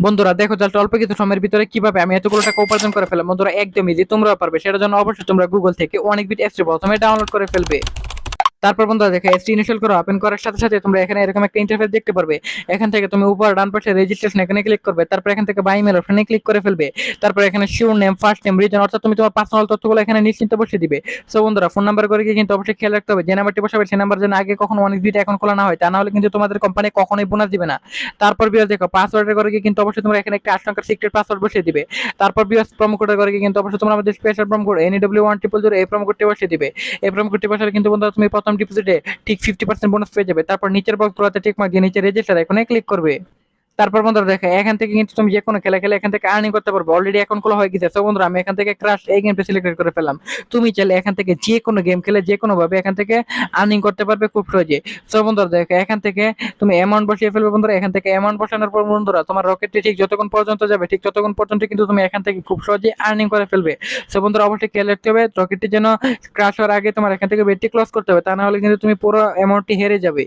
বন্ধুরা দেখো জাস্ট অল্প কিছু সময়ের ভিতরে কিভাবে আমি এতগুলো টাকা উপার্জন করে ফেললাম। বন্ধুরা একদম ইজি, তোমরাও পারবে। সেটার জন্য অবশ্যই তোমরা গুগল থেকে অনেকবিট অ্যাপসটি প্রথমে ডাউনলোড করে ফেলবে। তারপর বন্ধুরা দেখো এসটি ইনস্টল করো। ওপেন করার সাথে সাথে তোমরা এখানে এরকম একটা ইন্টারফেস দেখতে পারবে। এখান থেকে তুমি উপর ডান পাশে রেজিস্ট্রেশন এখানে ক্লিক করবে। তারপর এখান থেকে বাই মেল অপশনে ক্লিক করে ফেলবে। তারপর এখানে sure name, first name, reason, অর্থাৎ তুমি তোমার পার্সোনাল তথ্যগুলো এখানে নিশ্চিন্তে বসিয়ে দিবে। সো বন্ধুরা ফোন নাম্বার করে গিয়ে কিন্তু অবশ্যই খেয়াল রাখতে হবে যে নাম্বারটি বসাবে সেই নাম্বার যেন আগে কখনো অনেক দুইটা অ্যাকাউন্ট খোলা না হয়, তা না হলে কিন্তু তোমাদের কোম্পানি কখনোই বোনাস দিবে না। তারপর বিয়ার দেখো পাসওয়ার্ডের করে গিয়ে কিন্তু অবশ্যই তোমরা এখানে একটা 8 সংখ্যার সিক্রেট পাসওয়ার্ড বসিয়ে দিবে। তারপর বিয়ার প্রোমো কোডের করে গিয়ে কিন্তু অবশ্যই তোমরা আমাদের স্পেশাল প্রোমো কোড NW1000 এই প্রোমো কোডটি বসিয়ে দিবে। এই প্রোমো কোডটি বসালে কিন্তু বন্ধুরা তুমি প্রথম ডিপোজিটে ঠিক 50% বোনাস পেয়ে যাবে। তারপর নিচের বক্সগুলোতে টিক মার্ক দিয়ে নিচে রেজিস্টার এখানে ক্লিক করবে। তারপর বন্ধুরা দেখো এখান থেকে কিন্তু তুমি যে কোনো খেলা খেলে এখান থেকে আর্নিং করতে পারবে। অলরেডি অ্যাকাউন্ট খোলা হয়ে গেছে। সো বন্ধুরা আমি এখান থেকে ক্রাশ এই গেমটা সিলেক্ট করে ফেললাম। তুমি চাইলে এখান থেকে যে কোনো গেম খেলে যে কোনো ভাবে এখান থেকে আর্নিং করতে পারবে খুব সহজে। সো বন্ধুরা দেখো এখান থেকে তুমি অ্যামাউন্ট বসিয়ে ফেলবে। বন্ধুরা এখান থেকে অ্যামাউন্ট বসানোর পর বন্ধুরা তোমার রকেটটি ঠিক যতক্ষণ পর্যন্ত যাবে ঠিক ততক্ষণ পর্যন্ত কিন্তু তুমি এখান থেকে খুব সহজে আর্নিং করে ফেলবে। সো বন্ধুরা অবশ্যই খেয়াল রাখতে হবে রকেটটি যেন ক্রাশ হওয়ার আগে তোমার এখান থেকে বেটটি ক্লোজ করতে হবে, তা না হলে কিন্তু তুমি পুরো অ্যামাউন্টটি হেরে যাবে।